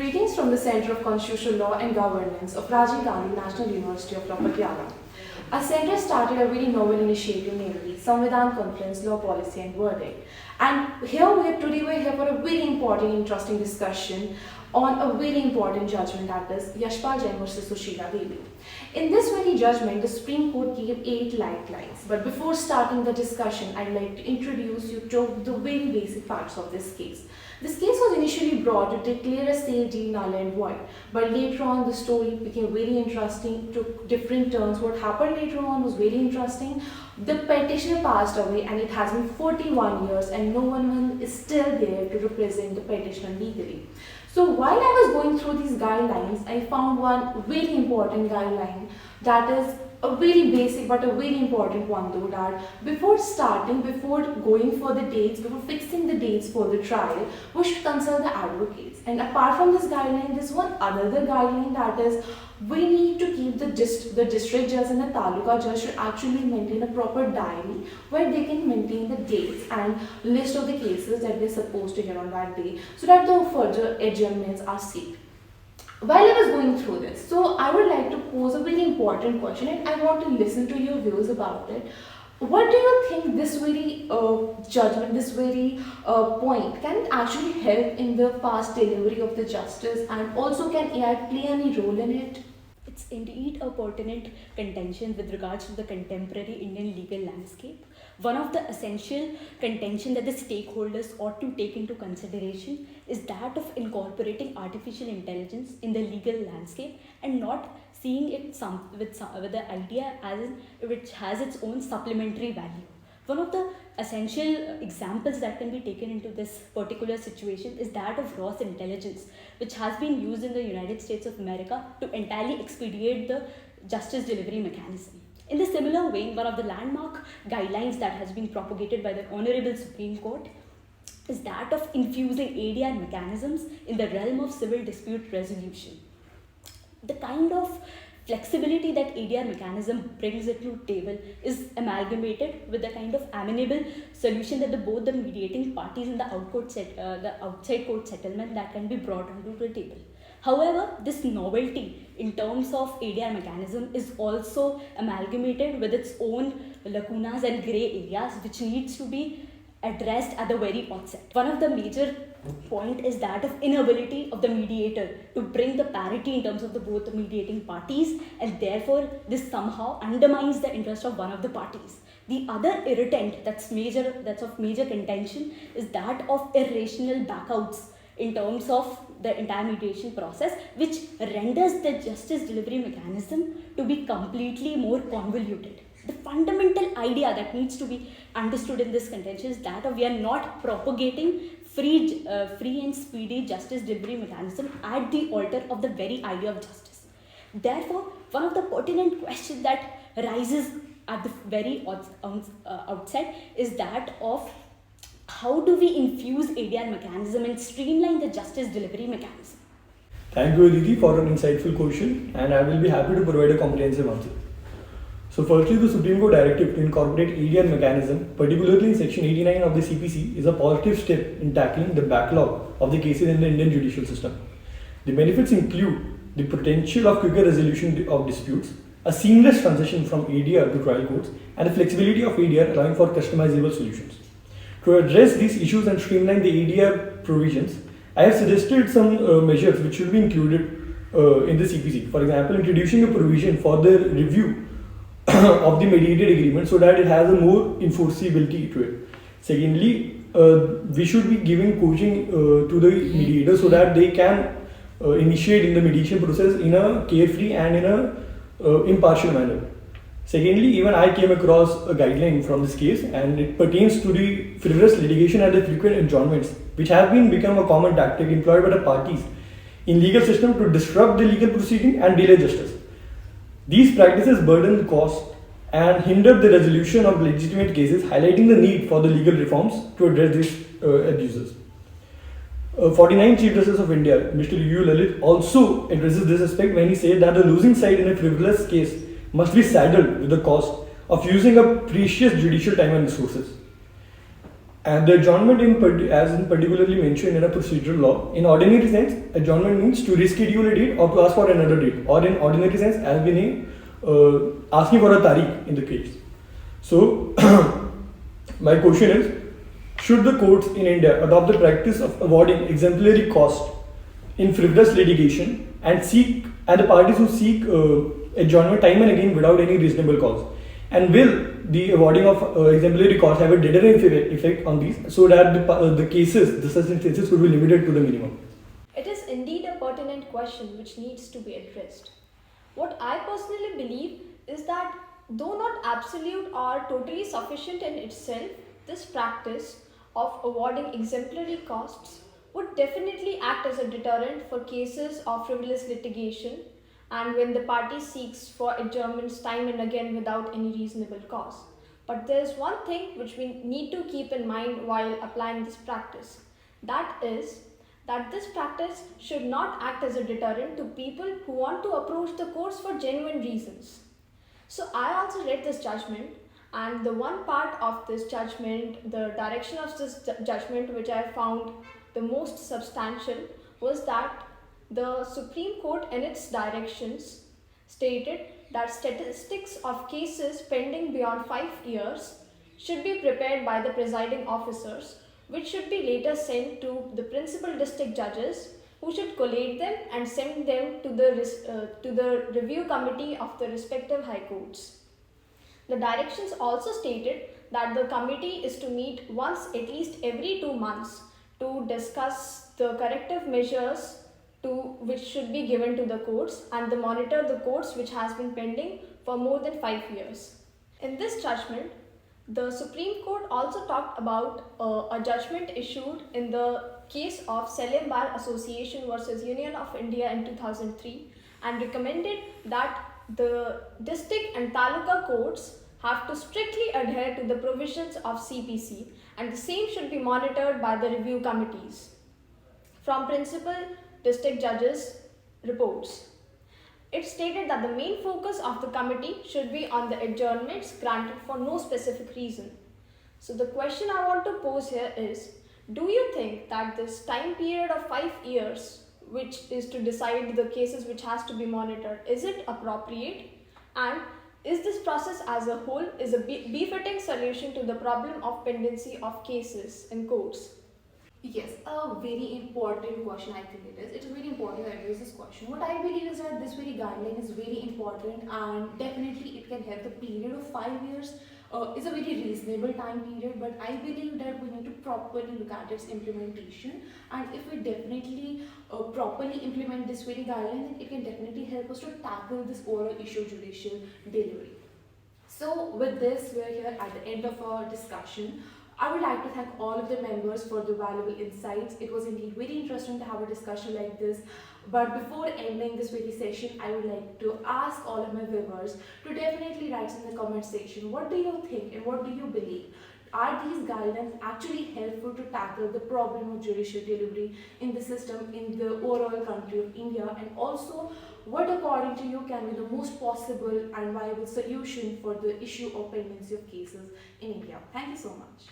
Greetings from the Center of Constitutional Law and Governance of Rajiv Gandhi National University of Patiala. Our center started a very novel initiative, namely Samvidhan Conference, Law Policy and Verdict. And today we're here for a very important, interesting discussion on a very important judgment, that is Yashpal Jain versus Sushila Devi. In this very judgment, the Supreme Court gave 8 lifelines. But before starting the discussion, I'd like to introduce you to the very basic facts of this case. This case was initially brought to declare a sale deal null and void, but later on the story became very interesting, took different turns. What happened later on was very interesting. The petitioner passed away and it has been 41 years and no one is still there to represent the petitioner legally. So while I was going through these guidelines, I found one very important guideline, that is a very basic but a very important one though, that before going for the dates, before fixing the dates for the trial, we should consult the advocates. And apart from this guideline, there's one other guideline, that is we need to keep the district judge and the taluka judge should actually maintain a proper diary where they can maintain the dates and list of the cases that they're supposed to hear on that day, so that the further adjournments are saved. While I was going through this, so I would like to pose a very important question and I want to listen to your views about it. What do you think this very judgment, this very point, can it actually help in the fast delivery of the justice, and also can AI play any role in it? It's indeed a pertinent contention with regards to the contemporary Indian legal landscape. One of the essential contention that the stakeholders ought to take into consideration is that of incorporating artificial intelligence in the legal landscape and not seeing it with the idea which has its own supplementary value. One of the essential examples that can be taken into this particular situation is that of Ross intelligence, which has been used in the United States of America to entirely expedite the justice delivery mechanism. In the similar vein, one of the landmark guidelines that has been propagated by the Honorable Supreme Court is that of infusing ADR mechanisms in the realm of civil dispute resolution. The kind of flexibility that ADR mechanism brings it to table is amalgamated with the kind of amenable solution that both the mediating parties in the outside court settlement that can be brought onto the table. However, this novelty in terms of ADR mechanism is also amalgamated with its own lacunas and grey areas which needs to be addressed at the very onset. One of the major point is that of inability of the mediator to bring the parity in terms of both the mediating parties, and therefore this somehow undermines the interest of one of the parties. The other irritant that's of major contention is that of irrational backouts in terms of the entire mediation process, which renders the justice delivery mechanism to be completely more convoluted. The fundamental idea that needs to be understood in this contention is that we are not propagating free and speedy justice delivery mechanism at the altar of the very idea of justice. Therefore, one of the pertinent questions that rises at the very outset is that of how do we infuse ADR mechanism and streamline the justice delivery mechanism? Thank you, Aditi, for an insightful question, and I will be happy to provide a comprehensive answer. So firstly, the Supreme Court directive to incorporate ADR mechanism, particularly in section 89 of the CPC, is a positive step in tackling the backlog of the cases in the Indian judicial system. The benefits include the potential of quicker resolution of disputes, a seamless transition from ADR to trial courts, and the flexibility of ADR allowing for customizable solutions. To address these issues and streamline the ADR provisions, I have suggested some measures which should be included in the CPC. For example, introducing a provision for the review of the mediated agreement so that it has a more enforceability to it. Secondly, we should be giving coaching to the mediator so that they can initiate in the mediation process in a carefree and in a impartial manner. Secondly, even I came across a guideline from this case, and it pertains to the frivolous litigation and the frequent adjournments, which have become a common tactic employed by the parties in legal system to disrupt the legal proceeding and delay justice. These practices burden the cost and hinder the resolution of legitimate cases, highlighting the need for the legal reforms to address these abuses. 49 Chief Justice of India, Mr. U. Lalit, also addresses this aspect when he said that the losing side in a frivolous case must be saddled with the cost of using a precious judicial time and resources. And the adjournment, as in particularly mentioned in a procedural law, in ordinary sense, adjournment means to reschedule a date or to ask for another date, or in ordinary sense, as we name, asking for a tariq in the case. So, my question is, should the courts in India adopt the practice of awarding exemplary cost in frivolous litigation and the parties who seek adjournment time and again without any reasonable cause? And will the awarding of exemplary cost have a deterrent effect on these so that the cases, the such instances would be limited to the minimum? It is indeed a pertinent question which needs to be addressed. What I personally believe is that though not absolute or totally sufficient in itself, this practice of awarding exemplary costs would definitely act as a deterrent for cases of frivolous litigation and when the party seeks for adjournments time and again without any reasonable cause. But there is one thing which we need to keep in mind while applying this practice. That is that this practice should not act as a deterrent to people who want to approach the courts for genuine reasons. So I also read this judgment, and the one part of this judgment, the direction of this judgment which I found the most substantial was that the Supreme Court in its directions stated that statistics of cases pending beyond 5 years should be prepared by the presiding officers, which should be later sent to the principal district judges, who should collate them and send them to the review committee of the respective high courts. The directions also stated that the committee is to meet once at least every 2 months to discuss the corrective measures which should be given to the courts and to monitor the courts which has been pending for more than 5 years. In this judgment, the Supreme Court also talked about a judgment issued in the case of Salem Bar Association versus Union of India in 2003 and recommended that the district and taluka courts have to strictly adhere to the provisions of CPC and the same should be monitored by the review committees from principal district judges' reports. It stated that the main focus of the committee should be on the adjournments granted for no specific reason. So the question I want to pose here is, do you think that this time period of 5 years, which is to decide the cases which has to be monitored, is it appropriate? And is this process as a whole is a befitting solution to the problem of pendency of cases in courts? Yes, a very important question I think it is. It's very important that I raise this question. What I believe is that this very guideline is very important and definitely it can help. The period of 5 years is a very reasonable time period, but I believe that we need to properly look at its implementation, and if we definitely properly implement this very guideline, then it can definitely help us to tackle this overall issue of judicial delivery. So with this, we are here at the end of our discussion. I would like to thank all of the members for the valuable insights. It was indeed very interesting to have a discussion like this. But before ending this very session, I would like to ask all of my viewers to definitely write in the comment section, what do you think and what do you believe? Are these guidelines actually helpful to tackle the problem of judicial delivery in the system in the overall country of India? And also, what according to you can be the most possible and viable solution for the issue of pendency of cases in India? Thank you so much.